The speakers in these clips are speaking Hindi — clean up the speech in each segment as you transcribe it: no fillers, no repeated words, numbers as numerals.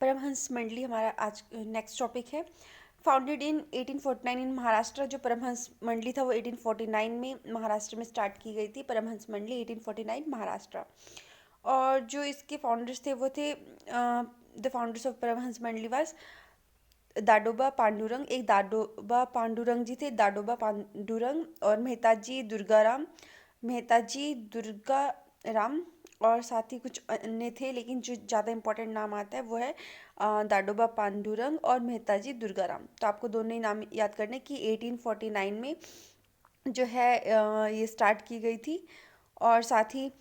परमहंस मंडली हमारा आज नेक्स्ट टॉपिक है। फाउंडेड इन 1849 इन महाराष्ट्र। जो परमहंस मंडली था वो 1849 में महाराष्ट्र में स्टार्ट की गई थी। परमहंस मंडली 1849 महाराष्ट्र। और जो इसके फाउंडर्स थे वो थे द फाउंडर्स ऑफ परमहंस मंडली वाज दाडोबा पांडुरंग। एक दाडोबा पांडुरंग जी थे, दाडोबा पांडुरंग, और मेहताजी दुर्गाराम, और साथ ही कुछ अन्य थे, लेकिन जो ज़्यादा इंपॉर्टेंट नाम आता है वो है दाडोबा पांडुरंग और मेहताजी दुर्गाराम। तो आपको दोनों ही नाम याद करने कि 1849 में जो है ये स्टार्ट की गई थी। और साथ ही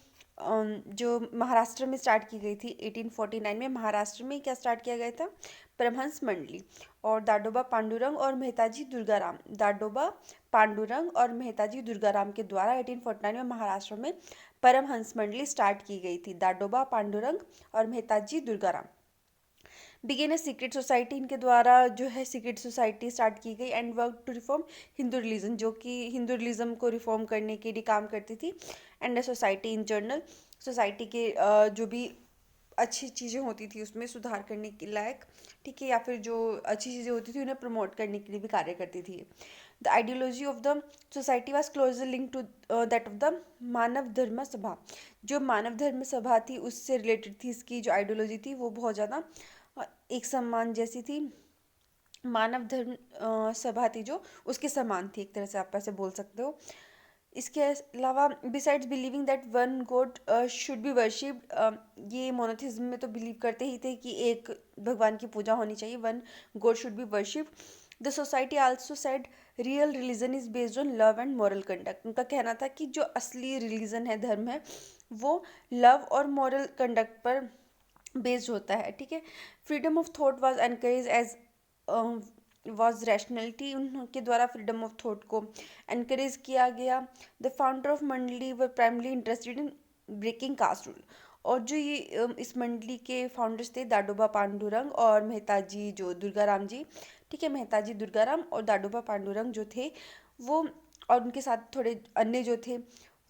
जो महाराष्ट्र में स्टार्ट की गई थी 1849 में, महाराष्ट्र में क्या स्टार्ट किया गया था, परमहंस मंडली। और दाडोबा पांडुरंग और मेहताजी दुर्गाराम, दाडोबा पांडुरंग और मेहताजी दुर्गाराम के द्वारा 1849 में महाराष्ट्र में परमहंस मंडली स्टार्ट की गई थी। दाडोबा पांडुरंग और Mehtaji Durgaram began a secret society. इनके द्वारा जो है सीक्रेट सोसाइटी स्टार्ट की गई। And work to reform Hindu religion, जो कि हिंदू रिलीजन को रिफॉर्म करने के लिए काम करती थी। And society in general, society के जो भी अच्छी चीज़ें होती थी उसमें सुधार करने के लायक, ठीक है, या फिर जो अच्छी चीज़ें होती थी उन्हें प्रमोट करने के लिए भी कार्य करती थी। The ideology of the society was closely link to that of the Manav Dharma Sabha. जो मानव धर्म सभा थी उससे रिलेटेड थी इसकी जो आइडियोलॉजी थी, वो बहुत ज़्यादा एक सम्मान जैसी थी। मानव धर्म सभा थी जो उसके समान थी, एक तरह से आप ऐसे बोल सकते हो। इसके अलावा besides believing that one God should be worshipped, ये मोनोथिज्म में तो बिलीव करते ही थे कि एक भगवान की पूजा होनी चाहिए, one God should be worshipped. The society also said real religion is based on love and moral conduct. उनका कहना था कि जो असली रिलीजन है, धर्म है, वो लव और मॉरल कंडक्ट पर बेस्ड होता है, ठीक है। Freedom of thought was encourage as was rationality. उनके द्वारा फ्रीडम ऑफ थॉट को एनकरेज किया गया। The founder of mandali were primarily interested in breaking caste rule. और जो ये इस मंडली के फाउंडर्स थे दाडोबा पांडुरंग और मेहताजी जो दुर्गाराम जी, ठीक है, मेहताजी दुर्गाराम और दाडोबा पांडुरंग जो थे वो, और उनके साथ थोड़े अन्य जो थे,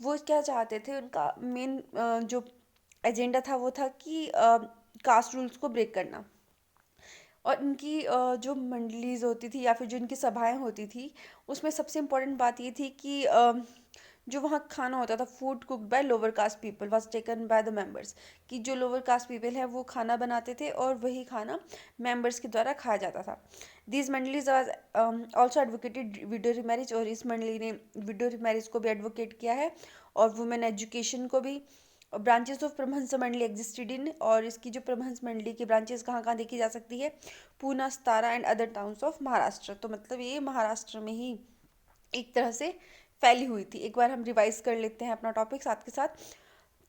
वो क्या चाहते थे, उनका मेन जो एजेंडा था वो था कि कास्ट रूल्स को ब्रेक करना। और इनकी जो मंडलीज होती थी या फिर जो इनकी सभाएं होती थी, उसमें सबसे इम्पोर्टेंट बात ये थी कि जो वहाँ खाना होता था, food cooked by lower caste people was taken by the members, कि जो लोअर कास्ट पीपल है वो खाना बनाते थे और वही खाना मेंबर्स के द्वारा खाया जाता था। These mandalis was also advocated widow marriage, और इस मंडली ने विडो मैरिज को भी एडवोकेट किया है, और वुमेन एजुकेशन को भी। ब्रांचेस ऑफ परमहंस मंडली एग्जिस्टेड इन, और इसकी जो परमहंस मंडली की ब्रांचेस कहाँ कहाँ देखी जा सकती है, Poona, Satara and other towns of Maharashtra. तो मतलब ये महाराष्ट्र में ही एक तरह से फैली हुई थी। एक बार हम रिवाइज कर लेते हैं अपना टॉपिक साथ के साथ,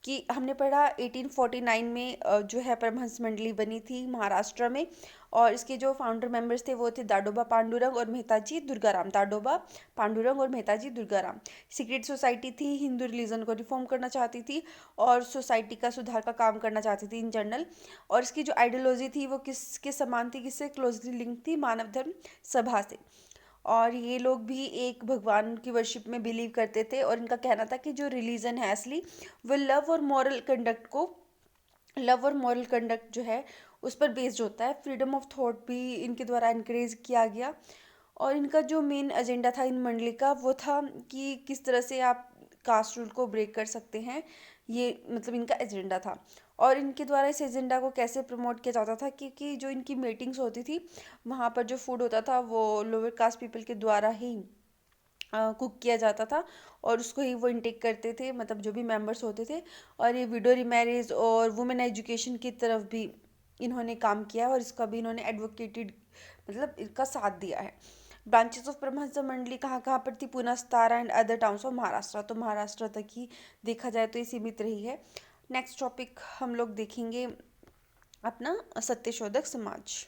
कि हमने पढ़ा 1849 में जो है परमहंस मंडली बनी थी महाराष्ट्र में। और इसके जो फाउंडर मेंबर्स थे वो थे दाडोबा पांडुरंग और मेहताजी दुर्गाराम। दाडोबा पांडुरंग और मेहताजी दुर्गाराम सीक्रेट सोसाइटी थी, हिंदू रिलीजन को रिफॉर्म करना चाहती थी और सोसाइटी का सुधार का काम करना चाहती थी इन जनरल। और इसकी जो आइडियोलॉजी थी वो किसके समान थी, किससे क्लोजली लिंक थी, मानव धर्म सभा से। और ये लोग भी एक भगवान की वर्शिप में बिलीव करते थे, और इनका कहना था कि जो रिलीजन है असली, वो लव और मॉरल कंडक्ट जो है उस पर बेस्ड होता है। फ्रीडम ऑफ थॉट भी इनके द्वारा इनक्रेज किया गया। और इनका जो मेन एजेंडा था इन मंडली का वो था कि किस तरह से आप कास्ट रूल को ब्रेक कर सकते हैं, ये मतलब इनका एजेंडा था। और इनके द्वारा इस एजेंडा को कैसे प्रमोट किया जाता था, क्योंकि जो इनकी मीटिंग्स होती थी वहाँ पर जो फूड होता था वो लोअर कास्ट पीपल के द्वारा ही कुक किया जाता था, और उसको ही वो इनटेक करते थे, मतलब जो भी मेंबर्स होते थे। और ये विडो मैरिज और वुमेन एजुकेशन की तरफ भी इन्होंने काम किया, और इसका भी इन्होंने एडवोकेटेड, मतलब इसका साथ दिया है। ब्रांचेस ऑफ परमहंस मंडली कहाँ कहाँ पर थी, Pune, Satara and other towns of Maharashtra. तो महाराष्ट्र तक ही देखा जाए तो ये सीमित रही है। नेक्स्ट टॉपिक हम लोग देखेंगे अपना सत्यशोधक समाज।